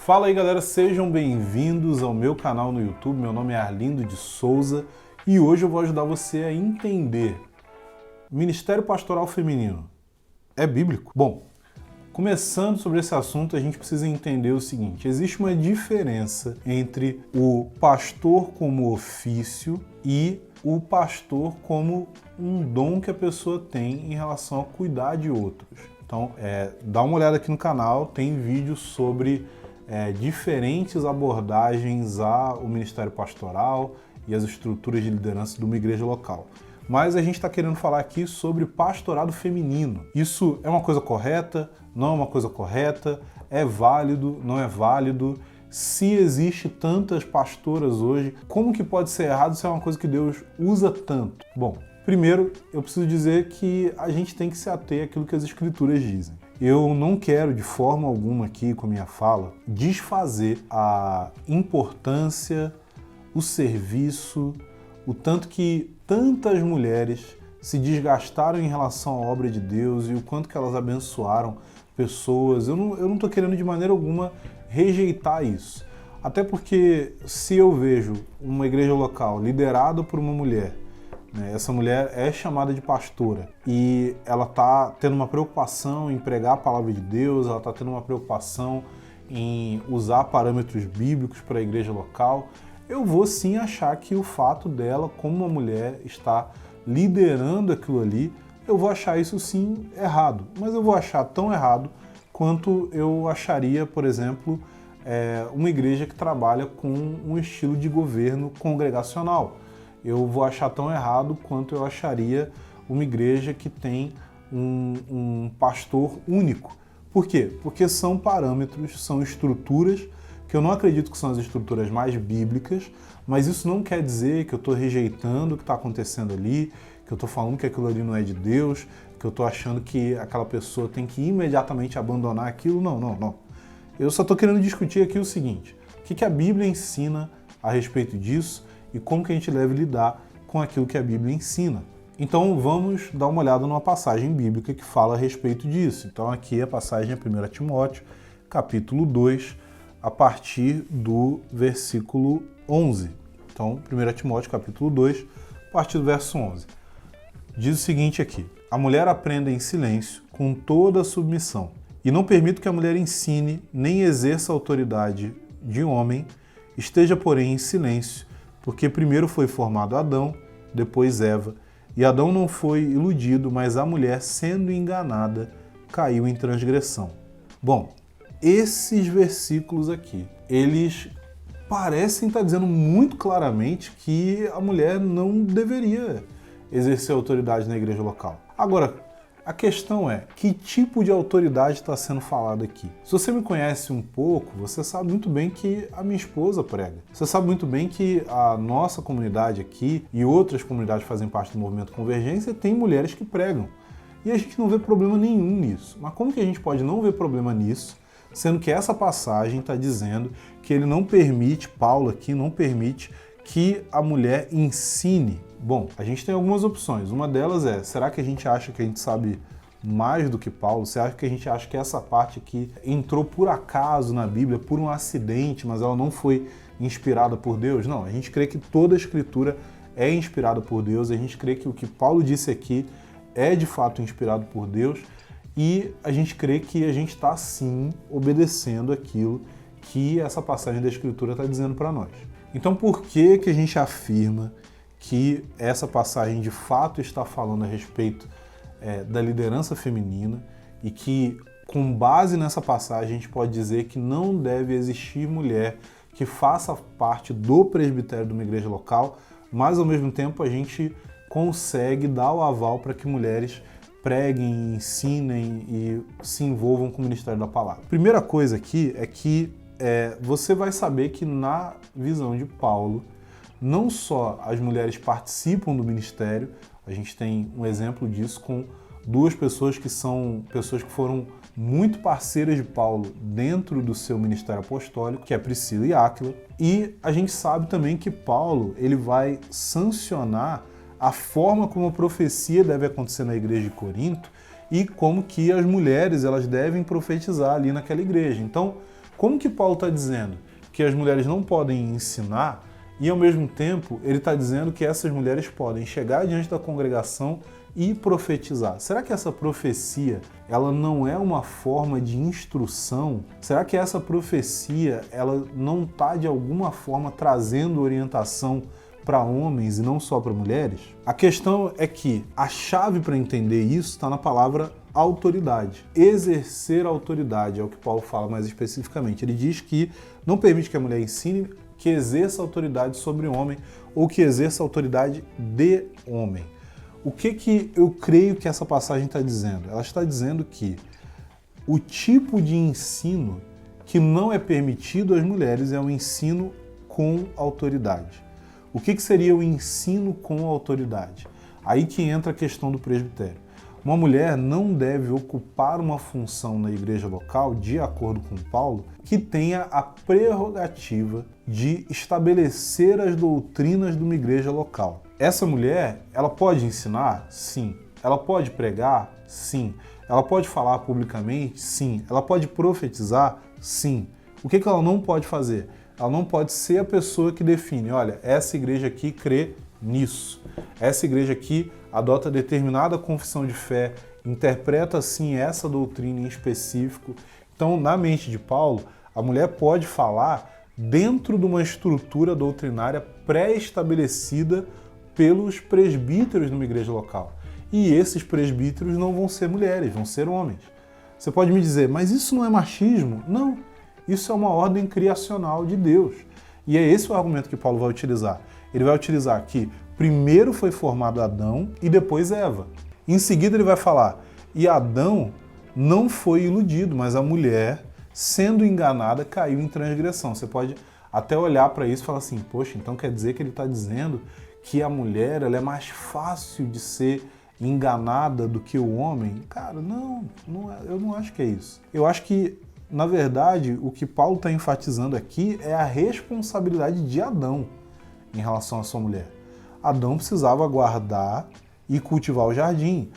Fala aí galera, sejam bem-vindos ao meu canal no YouTube. Meu nome é Arlindo de Souza e hoje eu vou ajudar você a entender: Ministério Pastoral Feminino é bíblico? Bom, começando sobre esse assunto, a gente precisa entender o seguinte: existe uma diferença entre o pastor como ofício e o pastor como um dom que a pessoa tem em relação a cuidar de outros. Então, dá uma olhada aqui no canal, tem vídeos sobre diferentes abordagens ao ministério pastoral e as estruturas de liderança de uma igreja local. Mas a gente está querendo falar aqui sobre pastorado feminino. Isso é uma coisa correta? Não é uma coisa correta? É válido? Não é válido? Se existe tantas pastoras hoje, como que pode ser errado se é uma coisa que Deus usa tanto? Bom, primeiro eu preciso dizer que a gente tem que se ater àquilo que as escrituras dizem. Eu não quero de forma alguma aqui com a minha fala desfazer a importância, o serviço, o tanto que tantas mulheres se desgastaram em relação à obra de Deus e o quanto que elas abençoaram pessoas. Eu não estou querendo de maneira alguma rejeitar isso. Até porque se eu vejo uma igreja local liderada por uma mulher, essa mulher é chamada de pastora e ela está tendo uma preocupação em pregar a palavra de Deus, ela está tendo uma preocupação em usar parâmetros bíblicos para a igreja local, eu vou sim achar que o fato dela, como uma mulher, estar liderando aquilo ali, eu vou achar isso sim errado. Mas eu vou achar tão errado quanto eu acharia, por exemplo, uma igreja que trabalha com um estilo de governo congregacional. Eu vou achar tão errado quanto eu acharia uma igreja que tem um pastor único. Por quê? Porque são parâmetros, são estruturas que eu não acredito que são as estruturas mais bíblicas, mas isso não quer dizer que eu estou rejeitando o que está acontecendo ali, que eu estou falando que aquilo ali não é de Deus, que eu estou achando que aquela pessoa tem que imediatamente abandonar aquilo. Não. Eu só estou querendo discutir aqui o seguinte: o que a Bíblia ensina a respeito disso e como que a gente deve lidar com aquilo que a Bíblia ensina. Então vamos dar uma olhada numa passagem bíblica que fala a respeito disso. Então aqui a passagem é 1 Timóteo, capítulo 2, a partir do versículo 11. Então 1 Timóteo, capítulo 2, a partir do verso 11. Diz o seguinte aqui: a mulher aprenda em silêncio, com toda a submissão, e não permito que a mulher ensine, nem exerça a autoridade de homem, esteja, porém, em silêncio, porque primeiro foi formado Adão, depois Eva, e Adão não foi iludido, mas a mulher, sendo enganada, caiu em transgressão. Bom, esses versículos aqui, eles parecem estar dizendo muito claramente que a mulher não deveria exercer autoridade na igreja local. Agora, a questão é, que tipo de autoridade está sendo falada aqui? Se você me conhece um pouco, você sabe muito bem que a minha esposa prega. Você sabe muito bem que a nossa comunidade aqui e outras comunidades que fazem parte do movimento Convergência tem mulheres que pregam. E a gente não vê problema nenhum nisso. Mas como que a gente pode não ver problema nisso, sendo que essa passagem está dizendo que ele não permite, Paulo aqui não permite, que a mulher ensine? Bom, a gente tem algumas opções. Uma delas é, será que a gente acha que a gente sabe mais do que Paulo? Você acha que a gente acha que essa parte aqui entrou por acaso na Bíblia, por um acidente, mas ela não foi inspirada por Deus? Não, a gente crê que toda a Escritura é inspirada por Deus, a gente crê que o que Paulo disse aqui é de fato inspirado por Deus e a gente crê que a gente está sim obedecendo aquilo que essa passagem da Escritura está dizendo para nós. Então por que a gente afirma que essa passagem de fato está falando a respeito da liderança feminina e que, com base nessa passagem, a gente pode dizer que não deve existir mulher que faça parte do presbitério de uma igreja local, mas ao mesmo tempo a gente consegue dar o aval para que mulheres preguem, ensinem e se envolvam com o ministério da palavra? Primeira coisa aqui é que você vai saber que na visão de Paulo, não só as mulheres participam do ministério, a gente tem um exemplo disso com duas pessoas que são pessoas que foram muito parceiras de Paulo dentro do seu ministério apostólico, que é Priscila e Áquila, e a gente sabe também que Paulo ele vai sancionar a forma como a profecia deve acontecer na igreja de Corinto e como que as mulheres elas devem profetizar ali naquela igreja. Então, Como que Paulo está dizendo que as mulheres não podem ensinar e, ao mesmo tempo, ele está dizendo que essas mulheres podem chegar diante da congregação e profetizar? Será que essa profecia, ela não é uma forma de instrução? Será que essa profecia, ela não está de alguma forma trazendo orientação para homens e não só para mulheres? A questão é que a chave para entender isso está na palavra autoridade. Exercer autoridade é o que Paulo fala mais especificamente. Ele diz que não permite que a mulher ensine, que exerça autoridade sobre o homem ou que exerça autoridade de homem. O que eu creio que essa passagem está dizendo? Ela está dizendo que o tipo de ensino que não é permitido às mulheres é o ensino com autoridade. O que seria o ensino com autoridade? Aí que entra a questão do presbitério. Uma mulher não deve ocupar uma função na igreja local, de acordo com Paulo, que tenha a prerrogativa de estabelecer as doutrinas de uma igreja local. Essa mulher, ela pode ensinar? Sim. Ela pode pregar? Sim. Ela pode falar publicamente? Sim. Ela pode profetizar? Sim. O que ela não pode fazer? Ela não pode ser a pessoa que define, olha, essa igreja aqui crê nisso. Essa igreja aqui adota determinada confissão de fé, interpreta assim essa doutrina em específico. Então, na mente de Paulo, a mulher pode falar dentro de uma estrutura doutrinária pré-estabelecida pelos presbíteros de uma igreja local. E esses presbíteros não vão ser mulheres, vão ser homens. Você pode me dizer, mas isso não é machismo? Não, isso é uma ordem criacional de Deus. E é esse o argumento que Paulo vai utilizar. Ele vai utilizar que primeiro foi formado Adão e depois Eva. Em seguida ele vai falar, e Adão não foi iludido, mas a mulher, sendo enganada, caiu em transgressão. Você pode até olhar para isso e falar assim, poxa, então quer dizer que ele está dizendo que a mulher ela é mais fácil de ser enganada do que o homem? Cara, não é, eu não acho que é isso. Eu acho que, na verdade, o que Paulo está enfatizando aqui é a responsabilidade de Adão em relação à sua mulher. Adão precisava guardar e cultivar o jardim.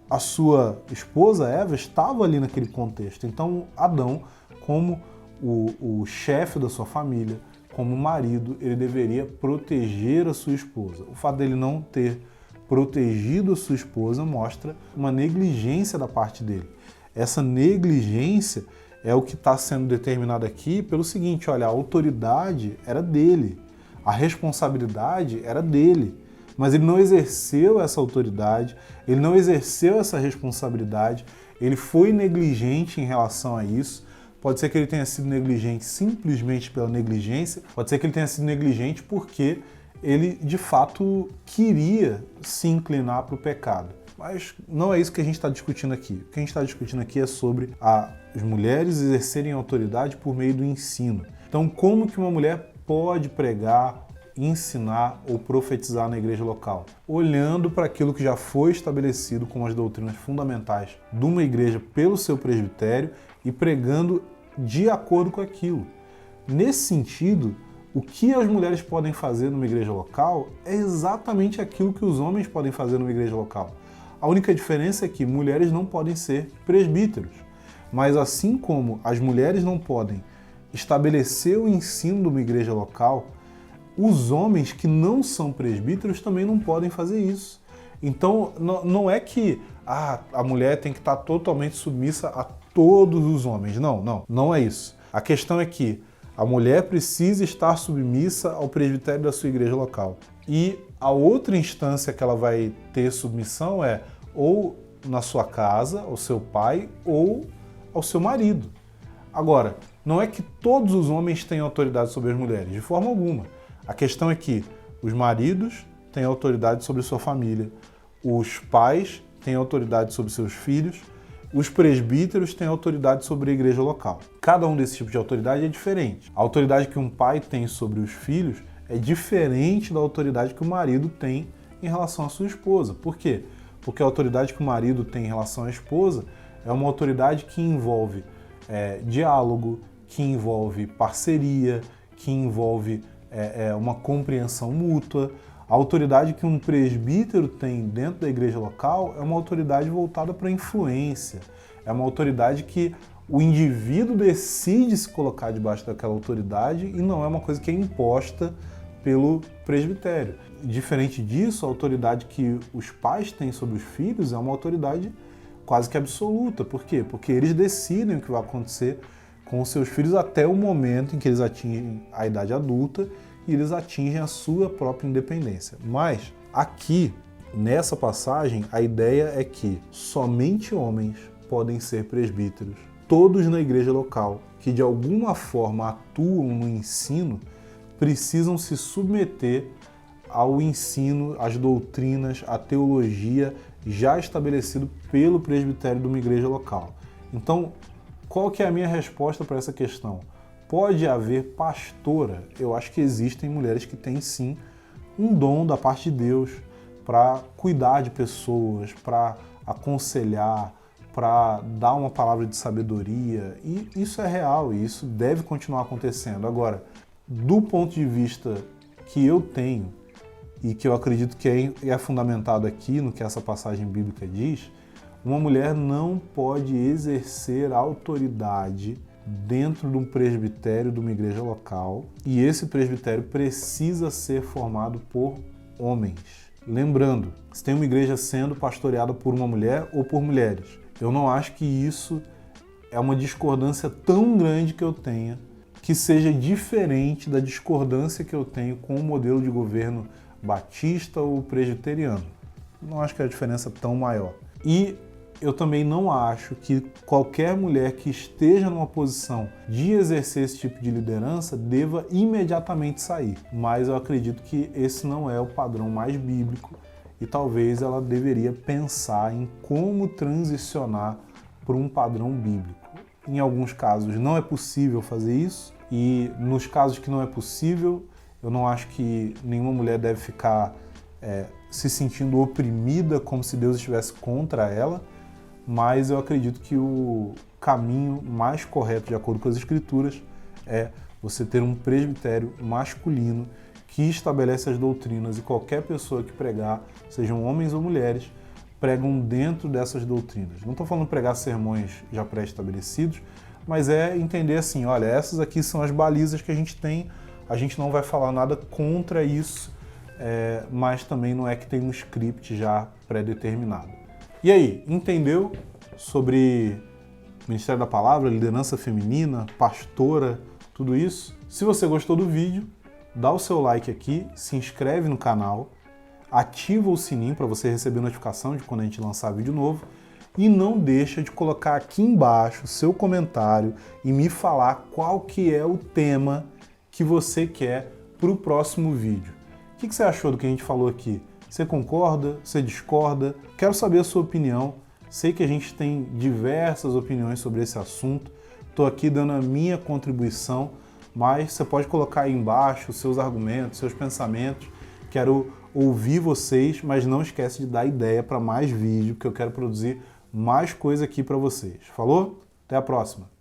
A sua esposa, Eva, estava ali naquele contexto. Então, Adão, como o chefe da sua família, como marido, ele deveria proteger a sua esposa. O fato dele não ter protegido a sua esposa mostra uma negligência da parte dele. Essa negligência é o que está sendo determinado aqui pelo seguinte, olha, a autoridade era dele, a responsabilidade era dele, mas ele não exerceu essa autoridade, ele não exerceu essa responsabilidade, ele foi negligente em relação a isso. Pode ser que ele tenha sido negligente simplesmente pela negligência, pode ser que ele tenha sido negligente porque ele, de fato, queria se inclinar para o pecado. Mas não é isso que a gente está discutindo aqui. O que a gente está discutindo aqui é sobre as mulheres exercerem autoridade por meio do ensino. Então, como que uma mulher pode pregar, ensinar ou profetizar na igreja local? Olhando para aquilo que já foi estabelecido como as doutrinas fundamentais de uma igreja pelo seu presbitério e pregando de acordo com aquilo. Nesse sentido, o que as mulheres podem fazer numa igreja local é exatamente aquilo que os homens podem fazer numa igreja local. A única diferença é que mulheres não podem ser presbíteros. Mas assim como as mulheres não podem estabelecer o ensino de uma igreja local, os homens que não são presbíteros também não podem fazer isso. Então, não é que a mulher tem que estar totalmente submissa a todos os homens. Não é isso. A questão é que a mulher precisa estar submissa ao presbitério da sua igreja local. E a outra instância que ela vai ter submissão é ou na sua casa, ao seu pai, ou ao seu marido. Agora, não é que todos os homens têm autoridade sobre as mulheres, de forma alguma. A questão é que os maridos têm autoridade sobre sua família, os pais têm autoridade sobre seus filhos, os presbíteros têm autoridade sobre a igreja local. Cada um desses tipos de autoridade é diferente. A autoridade que um pai tem sobre os filhos é diferente da autoridade que o marido tem em relação à sua esposa. Por quê? Porque a autoridade que o marido tem em relação à esposa é uma autoridade que envolve diálogo, que envolve parceria, que envolve uma compreensão mútua. A autoridade que um presbítero tem dentro da igreja local é uma autoridade voltada para a influência. É uma autoridade que O indivíduo decide se colocar debaixo daquela autoridade e não é uma coisa que é imposta pelo presbitério. Diferente disso, a autoridade que os pais têm sobre os filhos é uma autoridade quase que absoluta. Por quê? Porque eles decidem o que vai acontecer com os seus filhos até o momento em que eles atingem a idade adulta e eles atingem a sua própria independência. Mas aqui, nessa passagem, a ideia é que somente homens podem ser presbíteros. Todos na igreja local que de alguma forma atuam no ensino precisam se submeter ao ensino, às doutrinas, à teologia já estabelecido pelo presbitério de uma igreja local. Então, qual que é a minha resposta para essa questão? Pode haver pastora? Eu acho que existem mulheres que têm sim um dom da parte de Deus para cuidar de pessoas, para aconselhar, para dar uma palavra de sabedoria, e isso é real e isso deve continuar acontecendo. Agora, do ponto de vista que eu tenho e que eu acredito que é fundamentado aqui no que essa passagem bíblica diz, uma mulher não pode exercer autoridade dentro de um presbitério de uma igreja local, e esse presbitério precisa ser formado por homens. Lembrando, se tem uma igreja sendo pastoreada por uma mulher ou por mulheres, eu não acho que isso é uma discordância tão grande que eu tenha, que seja diferente da discordância que eu tenho com o modelo de governo batista ou presbiteriano. Não acho que a diferença é tão maior. E eu também não acho que qualquer mulher que esteja numa posição de exercer esse tipo de liderança deva imediatamente sair. Mas eu acredito que esse não é o padrão mais bíblico e talvez ela deveria pensar em como transicionar para um padrão bíblico. Em alguns casos não é possível fazer isso, e nos casos que não é possível, eu não acho que nenhuma mulher deve ficar se sentindo oprimida como se Deus estivesse contra ela, mas eu acredito que o caminho mais correto, de acordo com as Escrituras, é você ter um presbitério masculino que estabelece as doutrinas, e qualquer pessoa que pregar, sejam homens ou mulheres, pregam dentro dessas doutrinas. Não estou falando pregar sermões já pré-estabelecidos, mas é entender assim, olha, essas aqui são as balizas que a gente tem, a gente não vai falar nada contra isso, mas também não é que tem um script já pré-determinado. E aí, entendeu sobre Ministério da Palavra, liderança feminina, pastora, tudo isso? Se você gostou do vídeo, dá o seu like aqui, se inscreve no canal, ativa o sininho para você receber notificação de quando a gente lançar vídeo novo, e não deixa de colocar aqui embaixo o seu comentário e me falar qual que é o tema que você quer para o próximo vídeo. O que você achou do que a gente falou aqui? Você concorda? Você discorda? Quero saber a sua opinião. Sei que a gente tem diversas opiniões sobre esse assunto. Estou aqui dando a minha contribuição, mas você pode colocar aí embaixo os seus argumentos, seus pensamentos. Quero ouvir vocês, mas não esquece de dar ideia para mais vídeo, porque eu quero produzir mais coisa aqui para vocês. Falou? Até a próxima!